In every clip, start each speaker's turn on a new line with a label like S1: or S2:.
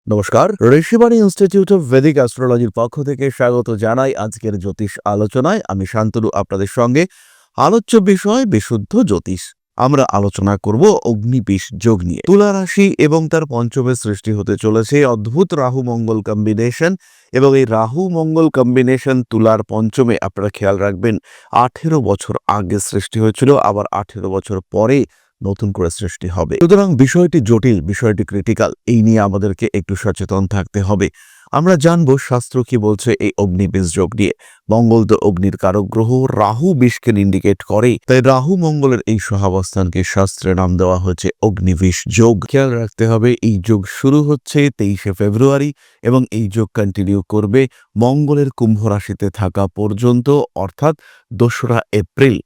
S1: নমস্কার, Rishibani institute of Vedic অ্যাস্ট্রোলজির পক্ষ থেকে স্বাগত জানাই আজকের জ্যোতিষ আলোচনায়। আমি শান্তনু আপনাদের সঙ্গে। আলোচ্য বিষয় বিশুদ্ধ জ্যোতিষ। আমরা আলোচনা করব অগ্নিবিষ যোগ নিয়ে। তুলা রাশি এবং তার পঞ্চমে সৃষ্টি হতে চলেছে অদ্ভুত রাহু মঙ্গল কম্বিনেশন, এবং এই রাহু মঙ্গল কম্বিনেশন তুলার পঞ্চমে আপনারা খেয়াল রাখবেন 18 বছর আগে সৃষ্টি হয়েছিল, আবার 18 বছর পরে নতুন করে সৃষ্টি হবে। সুতরাং বিষয়টি জটিল, বিষয়টি ক্রিটিক্যাল, এই নিয়ে আমাদেরকে একটু সচেতন থাকতে হবে। আমরা জানবো শাস্ত্র কি বলছে এই অগ্নিবিষ যোগ নিয়ে। মঙ্গল তো অগ্নির কারক গ্রহ, রাহু বিষকে ইন্ডিকেট করে, তাই রাহু মঙ্গলের এই সহাবস্থানকে শাস্ত্রে নাম দেওয়া হয়েছে অগ্নিবিষ যোগ। খেয়াল রাখতে হবে এই যোগ শুরু হচ্ছে 23শে ফেব্রুয়ারি এবং এই যোগ কন্টিনিউ করবে মঙ্গলের কুম্ভ রাশিতে থাকা পর্যন্ত, অর্থাৎ 2রা এপ্রিল।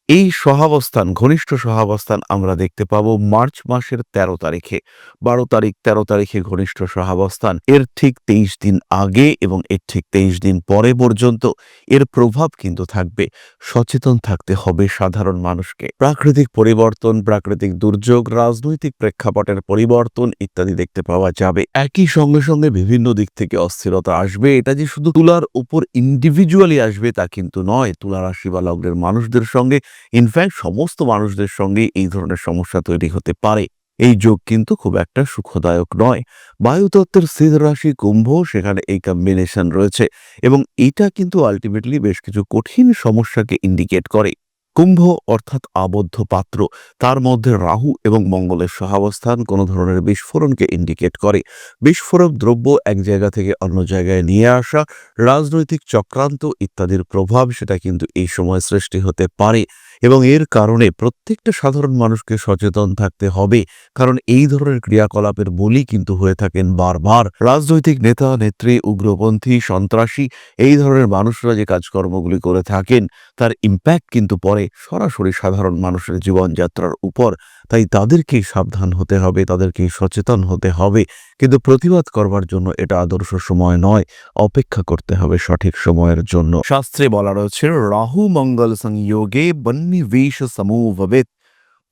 S1: এই সহাবস্থান, ঘনিষ্ঠ সহাবস্থান আমরা দেখতে পাবো মার্চ মাসের 13 তারিখে। 12 তারিখ 13 তারিখে ঘনিষ্ঠ সহাবস্থান, এর ঠিক 23 দিন আগে এবং এর ঠিক 23 দিন পরে পর্যন্ত এর প্রভাব কিন্তু থাকবে। সচেতন থাকতে হবে সাধারণ মানুষকে। প্রাকৃতিক পরিবর্তন, প্রাকৃতিক দুর্যোগ, রাজনৈতিক প্রেক্ষাপটের পরিবর্তন ইত্যাদি দেখতে পাওয়া যাবে। একই সঙ্গে সঙ্গে বিভিন্ন দিক থেকে অস্থিরতা আসবে। এটা যে শুধু তুলার উপর ইন্ডিভিজুয়ালি আসবে তা কিন্তু নয়। তুলা রাশি বা লগ্নের মানুষদের সঙ্গে, ইনফ্যাক্ট সমস্ত মানুষদের সঙ্গে এই ধরনের সমস্যা তৈরি হতে পারে। এই যোগ কিন্তু খুব একটা সুখদায়ক নয়। বায়ুতত্ত্বের স্থির রাশি কুম্ভ, সেখানে এই কম্বিনেশন রয়েছে এবং এটা কিন্তু আলটিমেটলি বেশ কিছু কঠিন সমস্যাকে ইন্ডিকেট করে। কুম্ভ অর্থাৎ আবদ্ধ পাত্র, তার মধ্যে রাহু এবং মঙ্গলের সহাবস্থান কোনো ধরনের বিস্ফোরণকে ইন্ডিকেট করে। বিস্ফোরক দ্রব্য এক জায়গা থেকে অন্য জায়গায় নিয়ে আসা, রাজনৈতিক চক্রান্ত ইত্যাদির প্রভাব সেটা কিন্তু এই সময় সৃষ্টি হতে পারে, এবং এর কারণে প্রত্যেকটা সাধারণ মানুষকে সচেতন থাকতে হবে। কারণ এই ধরনের ক্রিয়াকলাপের বলি কিন্তু হয়ে থাকেন বারবার রাজনৈতিক নেতা নেত্রী, উগ্রপন্থী, সন্ত্রাসী, এই ধরনের মানুষরা যে কাজকর্মগুলি করে থাকেন তার ইম্প্যাক্ট কিন্তু পড়ে সরাসরি সাধারণ মানুষের জীবনযাত্রার উপর। তাই তাদেরকেই সাবধান হতে হবে, তাদেরকেই সচেতন হতে হবে। কিন্তু প্রতিবাদ করবার জন্য এটা আদর্শ সময় নয়, অপেক্ষা করতে হবে সঠিক সময়ের জন্য। শাস্ত্রে বলা রয়েছে রাহু মঙ্গল সংযোগে বন্নিবেশ সমো ভবেত,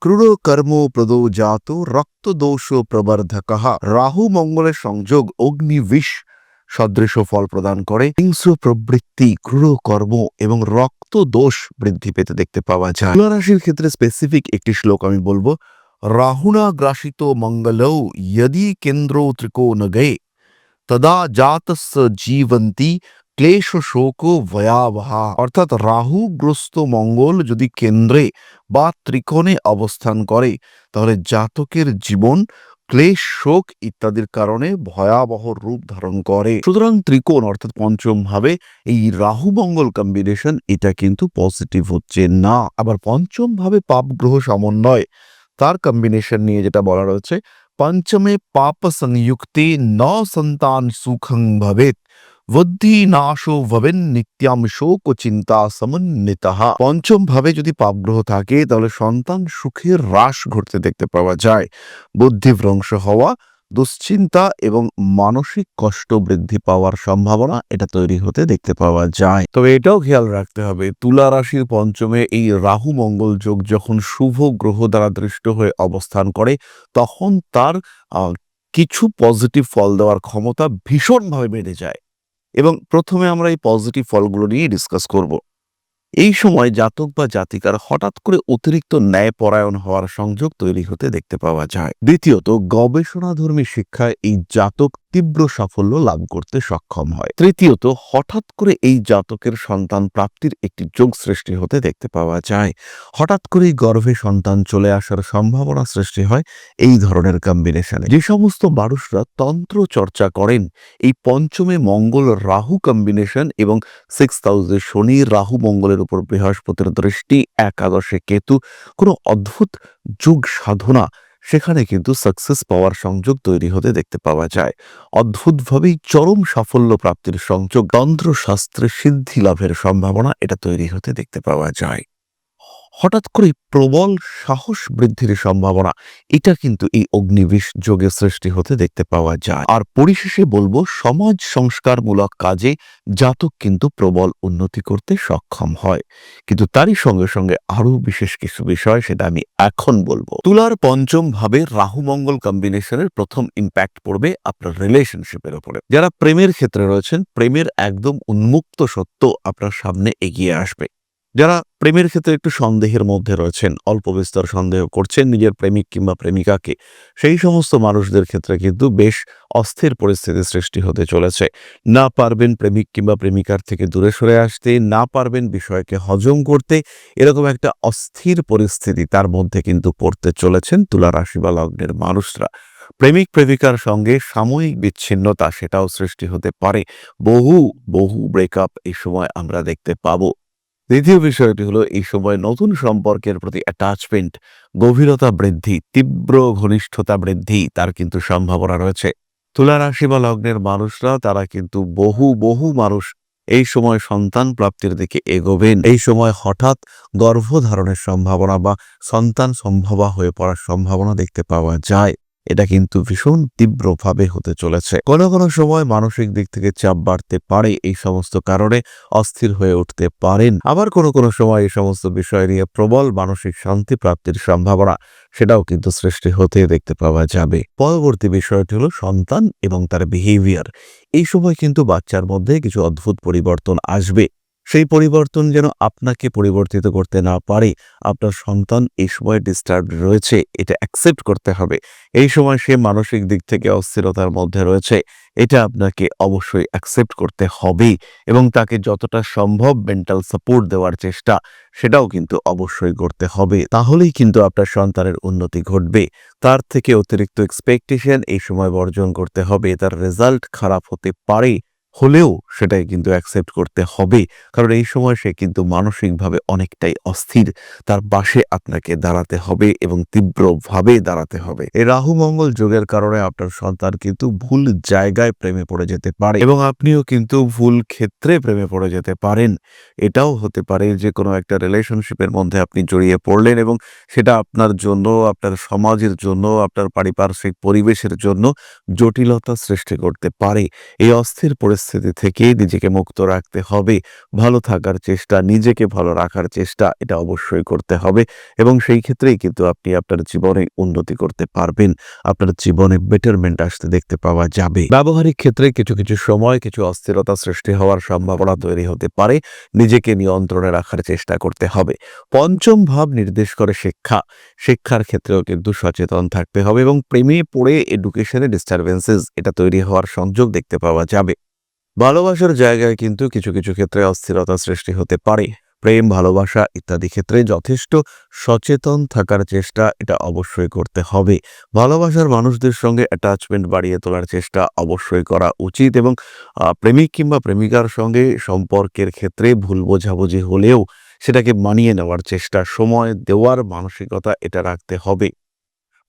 S1: ক্রূর কর্ম প্রদো জাত রক্তদোষ প্রবর্ধকঃ। রাহু মঙ্গলের সংযোগ অগ্নিবিষ সদৃশ ফল প্রদান করে। হিংস্র প্রবৃত্তি, ক্রূর কর্ম এবং রক্ত দোষ বৃদ্ধি পেতে দেখতে পাওয়া যায়। তুলা রাশির ক্ষেত্রে স্পেসিফিক একটি শ্লোক আমি বলবো। রাহুনা গ্রাসিত মঙ্গলৌ যদি কেন্দ্রো ত্রিকোণগে তদা জাতস্য জীবন্তি ক্লেশ শোক ভয়াবহা। অর্থাৎ রাহুগ্রস্ত মঙ্গল যদি কেন্দ্রে বা ত্রিকোণে অবস্থান করে তাহলে জাতকের জীবন ক্লেশ, শোক ইত্যাদির কারণে ভয়াবহ রূপ ধারণ করে। সুতরাং ত্রিকোণ অর্থাৎ পঞ্চম ভাবে এই রাহু মঙ্গল কম্বিনেশন এটা কিন্তু পজিটিভ হচ্ছে না। আবার পঞ্চম ভাবে পাপ গ্রহ সমন্বয়, তার কম্বিনেশন নিয়ে যেটা বলা রয়েছে, পঞ্চমে পাপ সংযুক্তে ন সন্তান সুখং ভবেত, বুদ্ধি নাশো ভবেন নিত্যাম শোক চিন্তা সমন্বিতঃ। পঞ্চম ভাবে যদি পাপগ্রহ থাকে তাহলে সন্তান সুখের হ্রাস ঘটতে দেখতে পাওয়া যায়। বুদ্ধিভ্রংশ হওয়া, দুশ্চিন্তা এবং মানসিক কষ্ট বৃদ্ধি পাওয়ার সম্ভাবনা এটা তৈরি হতে দেখতে পাওয়া যায়। তবে এটাও খেয়াল রাখতে হবে, তুলা রাশির পঞ্চমে এই রাহু মঙ্গল যোগ যখন শুভ গ্রহ দ্বারা দৃষ্ট হয়ে অবস্থান করে তখন তার কিছু পজিটিভ ফল দেওয়ার ক্ষমতা ভীষণভাবে বেড়ে যায়। এবং প্রথমে আমরা এই পজিটিভ ফলগুলো নিয়ে ডিসকাস করব। এই সময় জাতক বা জাতিকার হঠাৎ করে অতিরিক্ত ন্যায়পরায়ণ হওয়ার সংযোগ তৈরি হতে দেখতে পাওয়া যায়। দ্বিতীয়ত, গবেষণাধর্মী শিক্ষায় এই জাতক তীব্র সাফল্য লাভ করতে সক্ষম হয়। তৃতীয়ত, হঠাৎ করে এই জাতকের সন্তান প্রাপ্তির একটি যোগ সৃষ্টি হতে দেখতে পাওয়া যায়। হঠাৎ করেই গর্ভে সন্তান চলে আসার সম্ভাবনা সৃষ্টি হয় এই ধরনের কম্বিনেশনে। যে সমস্ত মানুষরা তন্ত্র চর্চা করেন, এই পঞ্চমে মঙ্গল রাহু কম্বিনেশন এবং 6th হাউসে শনি, রাহু মঙ্গলের উপর বৃহস্পতির দৃষ্টি, একাদশে কেতু, কোনো অদ্ভুত যোগ সাধনা, সেখানে কিন্তু সাকসেস পাওয়ার সংযোগ তৈরি হতে দেখতে পাওয়া যায়। অদ্ভুতভাবেই চরম সাফল্য প্রাপ্তির সংযোগ, তন্ত্রশাস্ত্রে সিদ্ধি লাভের সম্ভাবনা এটা তৈরি হতে দেখতে পাওয়া যায়। হঠাৎ করে প্রবল সাহস বৃদ্ধির সম্ভাবনা, এটা কিন্তু এই অগ্নিবিষ যোগে সৃষ্টি হতে দেখতে পাওয়া যায়। আর পরিশেষে বলবো, সমাজ সংস্কারমূলক কাজে জাতক কিন্তু প্রবল উন্নতি করতে সক্ষম হয়। কিন্তু তারই সঙ্গে সঙ্গে আরো বিশেষ কিছু বিষয়, সেটা আমি এখন বলবো। তুলার পঞ্চম ভাবে রাহু মঙ্গল কম্বিনেশনের প্রথম ইম্প্যাক্ট পড়বে আপনার রিলেশনশিপের উপরে। যারা প্রেমের ক্ষেত্রে রয়েছেন, প্রেমের একদম উন্মুক্ত সত্য আপনার সামনে এগিয়ে আসবে। যারা প্রেমের ক্ষেত্রে একটু সন্দেহের মধ্যে রয়েছেন, অল্প বিস্তর সন্দেহ করছেন নিজের প্রেমিক কিংবা প্রেমিকাকে, সেই সমস্ত মানুষদের ক্ষেত্রে কিন্তু বেশ অস্থির পরিস্থিতি সৃষ্টি হতে চলেছে। না পারবেন প্রেমিক কিংবা প্রেমিকার থেকে দূরে সরে আসতে, না পারবেন বিষয়কে হজম করতে, এরকম একটা অস্থির পরিস্থিতি তার মধ্যে কিন্তু পড়তে চলেছেন তুলা রাশি বা লগ্নের মানুষরা। প্রেমিক প্রেমিকার সঙ্গে সাময়িক বিচ্ছিন্নতা, সেটাও সৃষ্টি হতে পারে। বহু বহু ব্রেকআপ এই সময় আমরা দেখতে পাবো। দ্বিতীয় বিষয়টি হলো, এই সময় নতুন সম্পর্কের প্রতি অ্যাটাচমেন্ট, গভীরতা বৃদ্ধি, তীব্র ঘনিষ্ঠতা বৃদ্ধি, তার কিন্তু সম্ভাবনা রয়েছে। তুলা রাশি বা লগ্নের মানুষরা, তারা কিন্তু বহু বহু মানুষ এই সময় সন্তান প্রাপ্তির দিকে এগোবেন। এই সময় হঠাৎ গর্ভধারণের সম্ভাবনা বা সন্তান সম্ভবা হয়ে পড়ার সম্ভাবনা দেখতে পাওয়া যায়। এটা কিন্তু ভীষণ তীব্রভাবে হতে চলেছে। কোনো কোনো সময় মানসিক দিক থেকে চাপ বাড়তে পারে, এই সমস্ত কারণে অস্থির হয়ে উঠতে পারেন। আবার কোনো কোনো সময় এই সমস্ত বিষয় নিয়ে প্রবল মানসিক শান্তি প্রাপ্তির সম্ভাবনা, সেটাও কিন্তু সৃষ্টি হতে দেখতে পাওয়া যাবে। পরবর্তী বিষয়টি হলো সন্তান এবং তার বিহেভিয়ার। এই সময় কিন্তু বাচ্চার মধ্যে কিছু অদ্ভুত পরিবর্তন আসবে। সেই পরিবর্তন যেন আপনাকে পরিবর্তিত করতে না পারে, আপনার সন্তান এই সময় ডিস্টার্ব রয়েছে, এটা অ্যাকসেপ্ট করতে হবে। এই সময় সে মানসিক দিক থেকে অস্থিরতার মধ্যে রয়েছে, এটা আপনাকে অবশ্যই অ্যাকসেপ্ট করতে হবে এবং তাকে যতটা সম্ভব মেন্টাল সাপোর্ট দেওয়ার চেষ্টা, সেটাও কিন্তু অবশ্যই করতে হবে। তাহলেই কিন্তু আপনার সন্তানের উন্নতি ঘটবে। তার থেকে অতিরিক্ত এক্সপেকটেশন এই সময় বর্জন করতে হবে। তার রেজাল্ট খারাপ হতে পারে, হলেও সেটাই কিন্তু অ্যাকসেপ্ট করতে হবে, কারণ এই সময় সে কিন্তু মানসিকভাবে অনেকটাই অস্থির। তার পাশে আপনাকে দাঁড়াতে হবে এবং তীব্রভাবে দাঁড়াতে হবে। এই রাহু মঙ্গল যোগের কারণে আপনার সন্তান কিন্তু ভুল জায়গায় প্রেমে পড়ে যেতে পারে এবং আপনিও কিন্তু ভুল ক্ষেত্রে প্রেমে পড়ে যেতে পারেন। এটাও হতে পারে যে কোনো একটা রিলেশনশিপের মধ্যে আপনি জড়িয়ে পড়লেন এবং সেটা আপনার জন্য, আপনার সমাজের জন্য, আপনার পারিপার্শ্বিক পরিবেশের জন্য জটিলতা সৃষ্টি করতে পারে। এই অস্থির পরিস্থিতি থেকে নিজেকে মুক্ত রাখতে হবে। ভালো থাকার চেষ্টা, নিজেকে ভালো রাখার চেষ্টা, এটা অবশ্যই করতে হবে এবং সেই ক্ষেত্রেই কিন্তু আপনি আপনার জীবনে উন্নতি করতে পারবেন। আপনার জীবনে বেটারমেন্ট আসতে দেখতে পাওয়া যাবে। ব্যবহারিক ক্ষেত্রে কিছু কিছু সময় কিছু অস্থিরতা সৃষ্টি হওয়ার সম্ভাবনা তৈরি হতে পারে। নিজেকে নিয়ন্ত্রণে রাখার চেষ্টা করতে হবে। পঞ্চম ভাব নির্দেশ করে শিক্ষা। শিক্ষার ক্ষেত্রেও কিন্তু সচেতন থাকতে হবে এবং প্রেমে পড়ে এডুকেশনে ডিস্টারবেন্সেস, এটা তৈরি হওয়ার সংযোগ দেখতে পাওয়া যাবে। ভালোবাসার জায়গায় কিন্তু কিছু কিছু ক্ষেত্রে অস্থিরতা সৃষ্টি হতে পারে। প্রেম, ভালোবাসা ইত্যাদি ক্ষেত্রে যথেষ্ট সচেতন থাকার চেষ্টা, এটা অবশ্যই করতে হবে। ভালোবাসার মানুষদের সঙ্গে অ্যাটাচমেন্ট বাড়িয়ে তোলার চেষ্টা অবশ্যই করা উচিত এবং প্রেমিক কিংবা প্রেমিকার সঙ্গে সম্পর্কের ক্ষেত্রে ভুল বোঝাবুঝি হলেও সেটাকে মানিয়ে নেওয়ার চেষ্টা, সময় দেওয়ার মানসিকতা, এটা রাখতে হবে।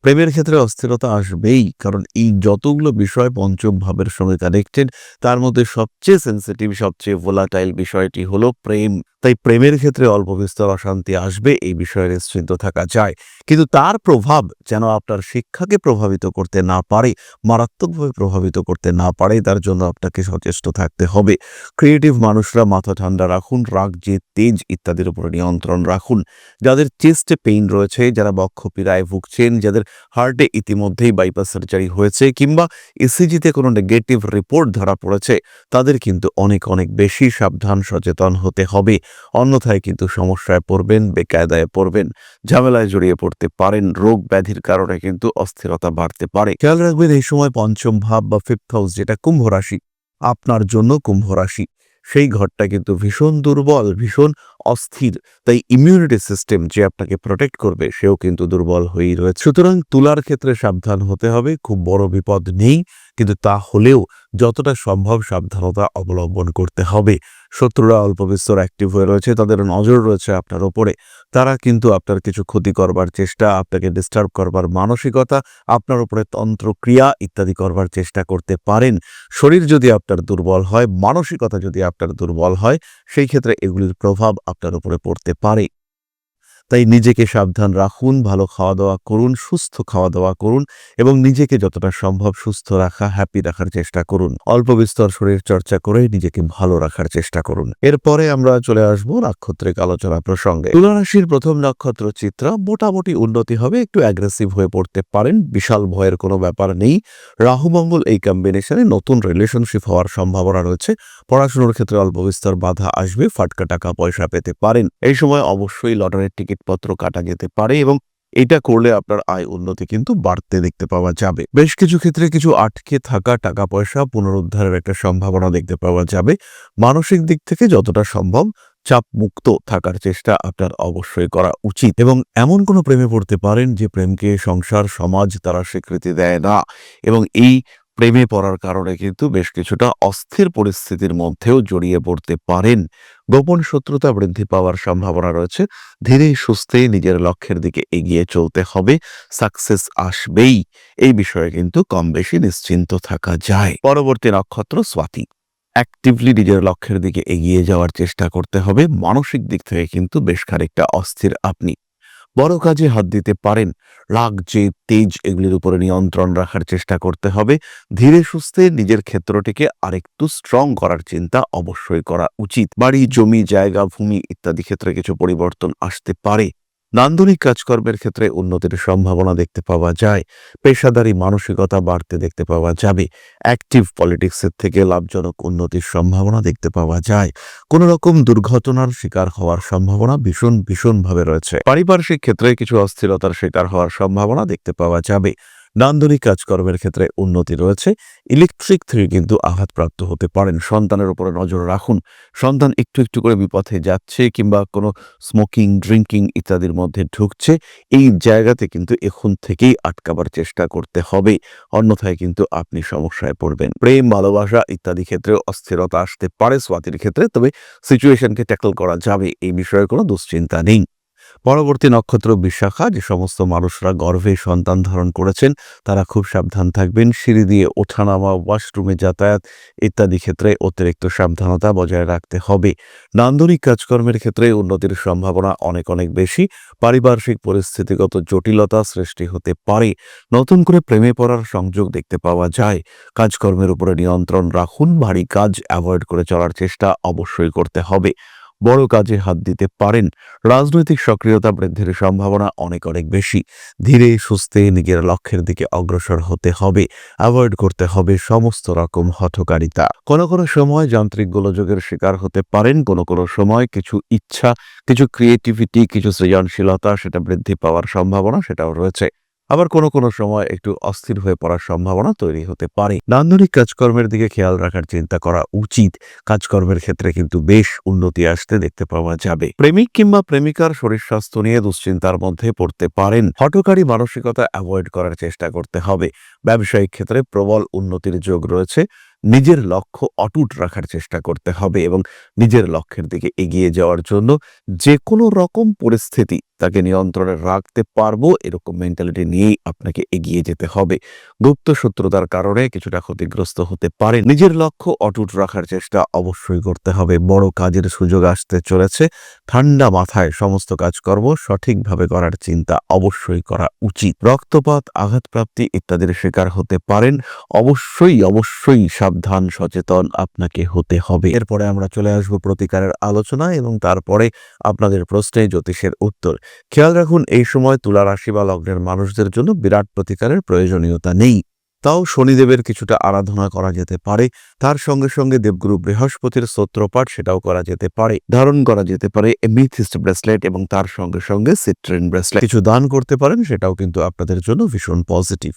S1: প্রেমের ক্ষেত্রে অস্থিরতা আসবেই, কারণ এই যতগুলো বিষয় পঞ্চম ভাবের সঙ্গে কানেক্টেড, তার মধ্যে সবচেয়ে সেন্সিটিভ, সবচেয়ে ভোলাটাইল বিষয়টি হলো প্রেম। তাই প্রেমের ক্ষেত্রে অল্প বিস্তর অশান্তি আসবে, এই বিষয়ে নিশ্চিন্ত থাকা যায়। কিন্তু তার প্রভাব যেন আপনার শিক্ষাকে প্রভাবিত করতে না পারে, মারাত্মকভাবে প্রভাবিত করতে না পারে, তার জন্য আপনাকে সচেষ্ট থাকতে হবে। ক্রিয়েটিভ মানুষরা মাথা ঠান্ডা রাখুন, রাগ, জেদ, তেজ ইত্যাদির উপরে নিয়ন্ত্রণ রাখুন। যাদের চেস্টে পেইন রয়েছে, যারা বক্ষপীড়ায় ভুগছেন, যাদের হার্টে ইতিমধ্যেই বাইপাস সার্জারি হয়েছে কিংবা ইসিজিতে কোনো নেগেটিভ রিপোর্ট ধরা পড়েছে, তাদের কিন্তু অনেক অনেক বেশি সাবধান, সচেতন হতে হবে। অন্যথায় কিন্তু সমস্যায় পড়বেন, বেকায়দায় পড়বেন, ঝামেলায় জড়িয়ে পড়তে পারেন। রোগ ব্যাধির কারণে কিন্তু অস্থিরতা বাড়তে পারে। খেয়াল রাখবেন, এই সময় পঞ্চম ভাব বা ফিফথ হাউস, যেটা কুম্ভ রাশি, আপনার জন্য কুম্ভ রাশি, সেই ঘরটা কিন্তু ভীষণ দুর্বল, ভীষণ অস্থির। তাই ইমিউনিটি সিস্টেম যে আপনাকে প্রোটেক্ট করবে, সেও কিন্তু দুর্বল হয়েই রয়েছে। সুতরাং তুলার ক্ষেত্রে সাবধান হতে হবে। খুব বড় বিপদ নেই, কিন্তু তা হলেও যতটা সম্ভব সাবধানতা অবলম্বন করতে হবে। শত্রুরা অল্প বিস্তর অ্যাক্টিভ হয়ে রয়েছে, তাদের নজর রয়েছে আপনার ওপরে। তারা কিন্তু আপনার কিছু ক্ষতি করবার চেষ্টা, আপনাকে ডিস্টার্ব করবার মানসিকতা, আপনার উপরে তন্ত্রক্রিয়া ইত্যাদি করবার চেষ্টা করতে পারেন। শরীর যদি আপনার দুর্বল হয়, মানসিকতা যদি আপনার দুর্বল হয়, সেই ক্ষেত্রে এগুলির প্রভাব আপনার উপরে পড়তে পারে। তাই নিজেকে সাবধান রাখুন, ভালো খাওয়া দাওয়া করুন, সুস্থ খাওয়া দাওয়া করুন এবং নিজেকে যতটা সম্ভব সুস্থ রাখা, হ্যাপি রাখার চেষ্টা করুন। অল্প বিস্তর শরীর চর্চা করে নিজেকে ভালো রাখার চেষ্টা করুন। এরপরে আমরা চলে আসবো নাক্ষত্রিক আলোচনা প্রসঙ্গে। তুলা রাশির প্রথম নক্ষত্র চিত্রা, মোটামুটি উন্নতি হবে, একটু অ্যাগ্রেসিভ হয়ে পড়তে পারেন, বিশাল ভয়ের কোনো ব্যাপার নেই। রাহু মঙ্গল এই কম্বিনেশনে নতুন রিলেশনশিপ হওয়ার সম্ভাবনা রয়েছে। পড়াশোনার ক্ষেত্রে অল্প বিস্তর বাধা আসবে, ফাটকা টাকা পয়সা পেতে পারেন। এই সময় অবশ্যই লটারির টিকিটপত্র কাটা যেতে পারে এবং এটা করলে আপনার আয় উন্নতি কিন্তু বাড়তে দেখতে পাওয়া যাবে। বেশ কিছু ক্ষেত্রে কিছু আটকে থাকা টাকা পয়সা পুনরুদ্ধারের একটা সম্ভাবনা দেখতে পাওয়া যাবে। মানসিক দিক থেকে যতটা সম্ভব চাপ মুক্ত থাকার চেষ্টা আপনার অবশ্যই করা উচিত এবং এমন কোনো প্রেমে পড়তে পারেন যে প্রেমকে সংসার সমাজ তারা স্বীকৃতি দেয় না এবং এই প্রেমে পড়ার কারণে কিন্তু বেশ কিছুটা অস্থির পরিস্থিতির মধ্যেও জড়িয়ে পড়তে পারেন। গোপন শত্রুতা বৃদ্ধি পাওয়ার সম্ভাবনা রয়েছে। ধীরে সুস্থে নিজের লক্ষ্যের দিকে এগিয়ে চলতে হবে, সাকসেস আসবেই, এই বিষয়ে কিন্তু কম বেশি নিশ্চিন্ত থাকা যায়। পরবর্তী নক্ষত্র স্বাতী। অ্যাক্টিভলি নিজের লক্ষ্যের দিকে এগিয়ে যাওয়ার চেষ্টা করতে হবে। মানসিক দিক থেকে কিন্তু বেশ খানিকটা অস্থির আপনি। বড় কাজে হাত দিতে পারেন। রাগ, জেদ, তেজ এগুলির উপরে নিয়ন্ত্রণ রাখার চেষ্টা করতে হবে। ধীরে সুস্থে নিজের ক্ষেত্রটিকে আরেকটু স্ট্রং করার চিন্তা অবশ্যই করা উচিত। বাড়ি, জমি, জায়গা, ভূমি ইত্যাদি ক্ষেত্রে কিছু পরিবর্তন আসতে পারে। নান্দনিক কাজকর্মের ক্ষেত্রে উন্নতির সম্ভাবনা দেখতে পাওয়া যায়। পেশাদারি মানসিকতা বাড়তে দেখতে পাওয়া যাবে। অ্যাক্টিভ পলিটিক্সের থেকে লাভজনক উন্নতির সম্ভাবনা দেখতে পাওয়া যায়। কোন রকম দুর্ঘটনার শিকার হওয়ার সম্ভাবনা ভীষণভাবে রয়েছে। পারিপার্শ্বিক ক্ষেত্রে কিছু অস্থিরতার শিকার হওয়ার সম্ভাবনা দেখতে পাওয়া যাবে। নান্দনিক কাজকর্মের ক্ষেত্রে উন্নতি রয়েছে। ইলেকট্রিক থেকে কিন্তু আঘাতপ্রাপ্ত হতে পারেন। সন্তানের উপরে নজর রাখুন। সন্তান একটু একটু করে বিপথে যাচ্ছে কিংবা কোনো স্মোকিং, ড্রিঙ্কিং ইত্যাদির মধ্যে ঢুকছে, এই জায়গাতে কিন্তু এখন থেকেই আটকাবার চেষ্টা করতে হবে, অন্যথায় কিন্তু আপনি সমস্যায় পড়বেন। প্রেম, ভালোবাসা ইত্যাদি ক্ষেত্রে অস্থিরতা আসতে পারে স্বাতীর ক্ষেত্রে, তবে সিচুয়েশনকে ট্যাকল করা যাবে, এই বিষয়ে কোনো দুশ্চিন্তা নেই। পরবর্তী নক্ষত্র বিশাখা। যে সমস্ত মানুষরা গর্ভে সন্তান ধারণ করেছেন তারা খুব সাবধান থাকবেন। সিঁড়ি দিয়ে ওঠানামা, ওয়াশরুমে যাতায়াত ইত্যাদি ক্ষেত্রে অতিরিক্ত সাবধানতা বজায় রাখতে হবে। নান্দনিক কাজকর্মের ক্ষেত্রে উন্নতির সম্ভাবনা অনেক বেশি। পারিপার্শ্বিক পরিস্থিতিগত জটিলতা সৃষ্টি হতে পারে। নতুন করে প্রেমে পড়ার সংযোগ দেখতে পাওয়া যায়। কাজকর্মের উপরে নিয়ন্ত্রণ রাখুন। ভারী কাজ অ্যাভয়েড করে চলার চেষ্টা অবশ্যই করতে হবে। বড় কাজে হাত দিতে পারেন। রাজনৈতিক সক্রিয়তা বৃদ্ধির সম্ভাবনা অনেক বেশি। ধীরে সুস্থে নিজের লক্ষ্যের দিকে অগ্রসর হতে হবে। অ্যাভয়েড করতে হবে সমস্ত রকম হঠকারিতা। কোনো সময় যান্ত্রিক গোলযোগের শিকার হতে পারেন। কোনো সময় কিছু ইচ্ছা, কিছু ক্রিয়েটিভিটি, কিছু সৃজনশীলতা সেটা বৃদ্ধি পাওয়ার সম্ভাবনা সেটাও রয়েছে। আবার কোনো সময় একটু অস্থির হয়ে পড়ার সম্ভাবনা তৈরি হতে পারে। নান্দনিক কাজকর্মের দিকে খেয়াল রাখার চিন্তা করা উচিত। কাজকর্মের ক্ষেত্রে কিন্তু বেশ উন্নতি আসতে দেখতে পাওয়া যাবে। প্রেমিক কিংবা প্রেমিকার শরীর স্বাস্থ্য নিয়ে দুশ্চিন্তার মধ্যে পড়তে পারেন। হঠকারী মানসিকতা অ্যাভয়েড করার চেষ্টা করতে হবে। ব্যবসায়িক ক্ষেত্রে প্রবল উন্নতির যোগ রয়েছে। নিজের লক্ষ্য অটুট রাখার চেষ্টা করতে হবে এবং নিজের লক্ষ্যের দিকে এগিয়ে যাওয়ার জন্য যে কোনো রকম পরিস্থিতি তাকে নিয়ন্ত্রণে রাখতে পারবো এরকম মেন্টালিটি নিয়েই আপনাকে এগিয়ে যেতে হবে। গুপ্ত শত্রুতার কারণে কিছুটা ক্ষতিগ্রস্ত হতে পারে। নিজের লক্ষ্য অটুট রাখার চেষ্টা অবশ্যই করতে হবে। বড় কাজের সুযোগ আসতে চলেছে। ঠান্ডা মাথায় সমস্ত কাজকর্ম সঠিকভাবে করার চিন্তা অবশ্যই করা উচিত। রক্তপাত, আঘাতপ্রাপ্তি ইত্যাদির শিকার হতে পারেন। অবশ্যই সাবধান, সচেতন আপনাকে হতে হবে। এরপরে আমরা চলে আসবো প্রতিকারের আলোচনা এবং তারপরে আপনাদের প্রশ্নে জ্যোতিষের উত্তর। খেয়াল রাখুন, এই সময় তুলা রাশি বা লগ্নের মানুষদের জন্য বিরাট প্রতিকারের প্রয়োজনীয়তা নেই। তাও শনিদেবের কিছুটা আরাধনা করা যেতে পারে। তার সঙ্গে দেবগুরু বৃহস্পতির স্তোত্রপাঠ সেটাও করা যেতে পারে। ধারণ করা যেতে পারে এমিথিস্ট ব্রেসলেট এবং তার সঙ্গে সিট্রিন ব্রেসলেট। কিছু দান করতে পারেন, সেটাও কিন্তু আপনাদের জন্য ভীষণ পজিটিভ।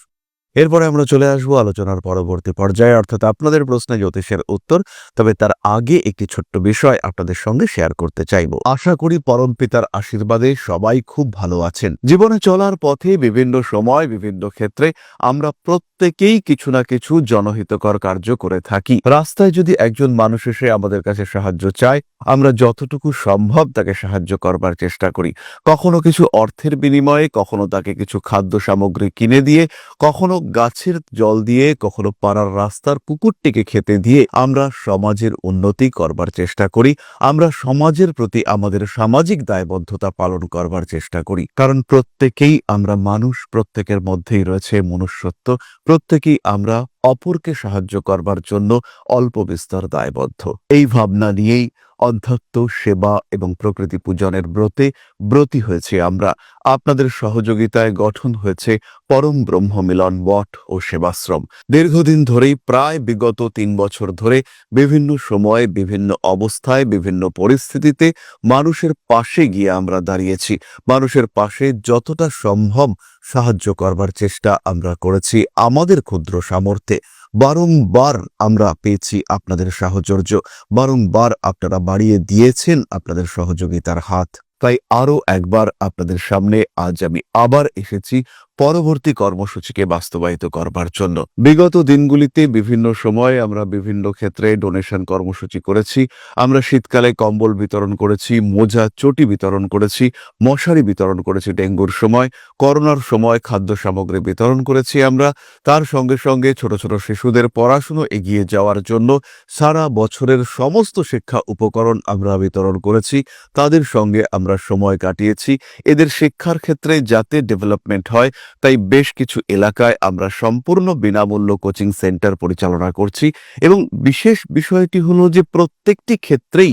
S1: এরপরে আমরা চলে আসবো আলোচনার পরবর্তী পর্যায়ে, অর্থাৎ আপনাদের প্রশ্নে জ্যোতিষের উত্তর। তবে তার আগে একটি ছোট্ট বিষয় আপনাদের সঙ্গে শেয়ার করতে চাইব। আশা করি পরম পিতার আশীর্বাদে সবাই খুব ভালো আছেন। জীবনে চলার পথে বিভিন্ন সময় বিভিন্ন ক্ষেত্রে আমরা প্রত্যেকেই কিছু না কিছু জনহিতকর কার্য করে থাকি। রাস্তায় যদি একজন মানুষ এসে আমাদের কাছে সাহায্য চায়, আমরা যতটুকু সম্ভব তাকে সাহায্য করবার চেষ্টা করি। কখনো কিছু অর্থের বিনিময়ে, কখনো তাকে কিছু খাদ্য সামগ্রী কিনে দিয়ে, কখনো গাছের জল দিয়ে, কখনো পাড়ার রাস্তার কুকুরটিকে খেতে দিয়ে আমরা সমাজের উন্নতি করবার চেষ্টা করি। আমরা সমাজের প্রতি আমাদের সামাজিক দায়বদ্ধতা পালন করবার চেষ্টা করি, কারণ প্রত্যেকেই আমরা মানুষ, প্রত্যেকের মধ্যেই রয়েছে মনুষ্যত্ব, প্রত্যেকেই আমরা অপরকে সাহায্য করবার জন্য অল্প বিস্তর দায়বদ্ধ। এই ভাবনা নিয়েই অধ্যাত্ম, সেবা এবং প্রকৃতি পূজনের ব্রতী হয়েছে আমরা। আপনাদের সহযোগিতায় গঠন হয়েছে পরম ব্রহ্ম মিলন মঠ ও সেবাশ্রম। দীর্ঘদিন ধরেই, প্রায় বিগত 3 বছর ধরে বিভিন্ন সময়ে, বিভিন্ন অবস্থায়, বিভিন্ন পরিস্থিতিতে মানুষের পাশে গিয়ে আমরা দাঁড়িয়েছি। মানুষের পাশে যতটা সম্ভব সাহায্য করবার চেষ্টা আমরা করেছি আমাদের ক্ষুদ্র সামর্থ্যে। বারংবার আমরা পেয়েছি আপনাদের সাহচর্য, বারংবার আপনারা বাড়িয়ে দিয়েছেন আপনাদের সহযোগিতার হাত। তাই আরও একবার আপনাদের সামনে আজ আমি আবার এসেছি পরবর্তী কর্মসূচিকে বাস্তবায়িত করবার জন্য। বিগত দিনগুলিতে বিভিন্ন সময় আমরা বিভিন্ন ক্ষেত্রে ডোনেশন কর্মসূচি করেছি। আমরা শীতকালে কম্বল বিতরণ করেছি, মোজা, চটি বিতরণ করেছি, মশারি বিতরণ করেছি ডেঙ্গুর সময়, করোনার সময় খাদ্য সামগ্রী বিতরণ করেছি আমরা। তার সঙ্গে সঙ্গে ছোট ছোট শিশুদের পড়াশুনো এগিয়ে যাওয়ার জন্য সারা বছরের সমস্ত শিক্ষা উপকরণ আমরা বিতরণ করেছি। তাদের সঙ্গে আমরা সময় কাটিয়েছি। এদের শিক্ষার ক্ষেত্রে যাতে ডেভেলপমেন্ট হয়, তাই বেশ কিছু এলাকায় আমরা সম্পূর্ণ বিনামূল্য কোচিং সেন্টার পরিচালনা করছি। এবং বিশেষ বিষয়টি হলো যে প্রত্যেকটি ক্ষেত্রেই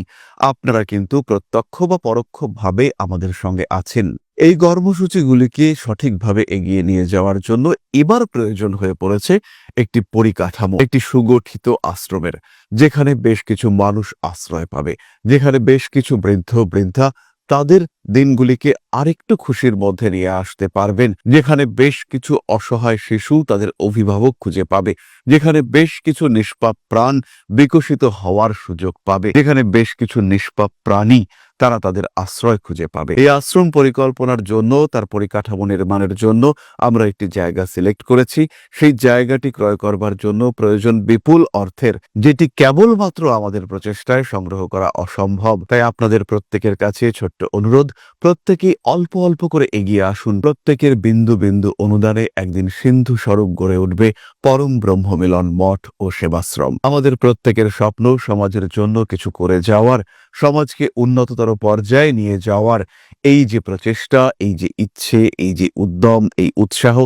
S1: আপনারা কিন্তু প্রত্যক্ষ বা পরোক্ষভাবে আমাদের সঙ্গে আছেন। এই কর্মসূচিগুলিকে সঠিকভাবে এগিয়ে নিয়ে যাওয়ার জন্য এবার প্রয়োজন হয়ে পড়েছে একটি পরিকাঠামো, একটি সুগঠিত আশ্রমের, যেখানে বেশ কিছু মানুষ আশ্রয় পাবে, যেখানে বেশ কিছু বৃদ্ধ বৃদ্ধা তাদের দিনগুলিকে আরেকটু খুশির মধ্যে নিয়ে আসতে পারবেন, যেখানে বেশ কিছু অসহায় শিশু তাদের অভিভাবক খুঁজে পাবে, যেখানে বেশ কিছু নিষ্পাপ প্রাণ বিকশিত হওয়ার সুযোগ পাবে, যেখানে বেশ কিছু নিষ্পাপ প্রাণী তারা তাদের আশ্রয় খুঁজে পাবে। এই আশ্রম পরিকল্পনার জন্য, তার পরিকাঠামো নির্মাণের জন্য আমরা একটি জায়গা সিলেক্ট করেছি। সেই জায়গাটি ক্রয় করবার জন্য প্রয়োজন বিপুল অর্থের, যেটি কেবলমাত্র আমাদের প্রচেষ্টায় সংগ্রহ করা অসম্ভব। তাই আপনাদের প্রত্যেকের কাছে ছোট্ট অনুরোধ, প্রত্যেকেই অল্প অল্প করে এগিয়ে আসুন। প্রত্যেকের বিন্দু বিন্দু অনুদানে একদিন সিন্ধু স্বরূপ গড়ে উঠবে পরম ব্রহ্ম মিলন মঠ ও সেবাশ্রম। আমাদের প্রত্যেকের স্বপ্ন সমাজের জন্য কিছু করে যাওয়ার, সমাজকে উন্নততর পর্যায়ে নিয়ে যাওয়ার এই যে প্রচেষ্টা, এই যে ইচ্ছে, এই যে উদ্যম, এই উৎসাহ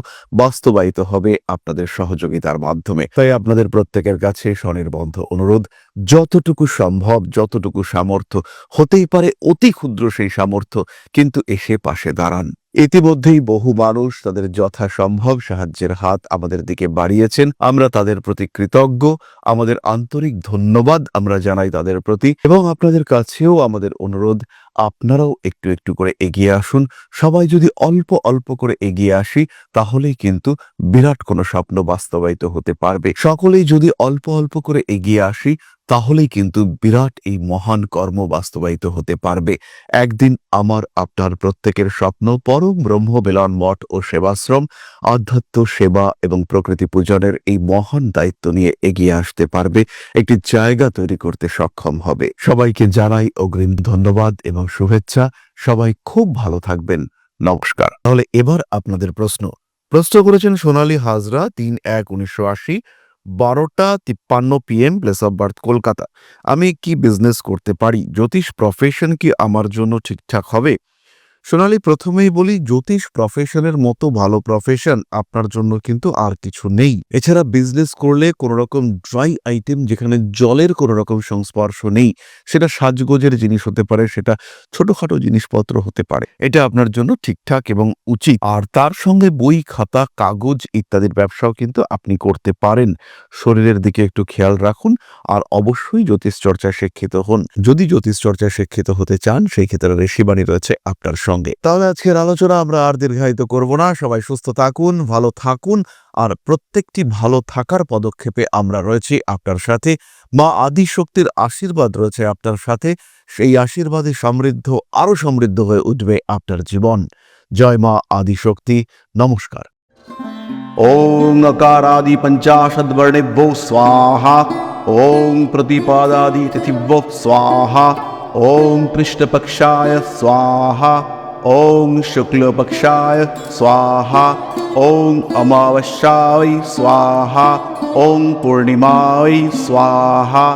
S1: বাস্তবায়িত হবে আপনাদের সহযোগিতার মাধ্যমে। তাই আপনাদের প্রত্যেকের কাছে স্বনির্বন্ধ অনুরোধ, যতটুকু সম্ভব, যতটুকু সামর্থ্য, হতেই পারে অতি ক্ষুদ্র সেই সামর্থ্য, কিন্তু এসে পাশে দাঁড়ান। ইতিমধ্যেই বহু মানুষ তাদের যথাসম্ভব সাহায্যের হাত আমাদের দিকে বাড়িয়েছেন। আমরা তাদের প্রতি কৃতজ্ঞ, আমাদের আন্তরিক ধন্যবাদ আমরা জানাই তাদের প্রতি। এবং আপনাদের কাছেও আমাদের অনুরোধ, আপনারাও একটু একটু করে এগিয়ে আসুন। সবাই যদি অল্প অল্প করে এগিয়ে আসি, তাহলেই কিন্তু বিরাট কোনো স্বপ্ন বাস্তবায়িত হতে পারবে। সকলেই যদি অল্প অল্প করে এগিয়ে আসি, তাহলেই কিন্তু বিরাট এই মহান কর্ম বাস্তবায়িত হতে পারবে। একদিন আমার আপনার প্রত্যেকের স্বপ্ন পরম ব্রহ্ম মিলন মঠ ও সেবাশ্রম আধ্যাত্ম, সেবা এবং প্রকৃতি পূজনের এই মহান দায়িত্ব নিয়ে এগিয়ে আসতে পারবে, একটি জায়গা তৈরি করতে সক্ষম হবে। সবাইকে জানাই অগ্রিম ধন্যবাদ এবং শুভেচ্ছা। সবাই খুব ভালো থাকবেন। নমস্কার। তাহলে এবার আপনাদের প্রশ্ন করেছেন Sonali Hajra, 3/1/1980, 12:53 PM, place of birth Kolkata. আমি কি বিজনেস করতে পারি? জ্যোতিষ প্রফেশন কি আমার জন্য ঠিকঠাক হবে? সোনালী, প্রথমেই বলি, জ্যোতিষ প্রফেশনের মতো ভালো প্রফেশন আপনার জন্য কিন্তু আর কিছু নেই। এছাড়া বিজনেস করলে কোনো রকম ড্রাই আইটেম, যেখানে জলের কোনো রকম সংস্পর্শ নেই, সেটা সাজগোজের জিনিস হতে পারে, সেটা ছোটখাটো জিনিসপত্র হতে পারে, এটা আপনার জন্য ঠিকঠাক এবং উচিত। আর তার সঙ্গে বই, খাতা, কাগজ ইত্যাদির ব্যবসাও কিন্তু আপনি করতে পারেন। শরীরের দিকে একটু খেয়াল রাখুন, আর অবশ্যই জ্যোতিষ চর্চায় শিক্ষিত হন। যদি জ্যোতিষ চর্চায় শিক্ষিত হতে চান, সেই ক্ষেত্রে ঋষিবাণী রয়েছে আপনার সঙ্গে। তাহলে আজকের আলোচনা আমরা আর দীর্ঘায়িত করব না। সবাই সুস্থ থাকুন, ভালো থাকুন, আর প্রত্যেকটি ভালো থাকার পদক্ষেপে আমরা রয়েছি আপনার সাথে। মা আদিশক্তির আশীর্বাদ রয়েছে আপনার সাথে। সেই আশীর্বাদে আরো সমৃদ্ধ হয়ে উঠবে আপনার জীবন। জয় মা আদিশক্তি। নমস্কার।
S2: ओम अकारादि पंचाशद्वर्णेभ्यो स्वाहा। ओम प्रतिपादादि तिथिभ्यो स्वाहा। ओम पृष्ठपक्षाय स्वाहा। ओम शुक्लपक्षाय स्वाहा। ওং অমাবস্যায় স্বাহা ওং পূর্ণিমায় স্বাহা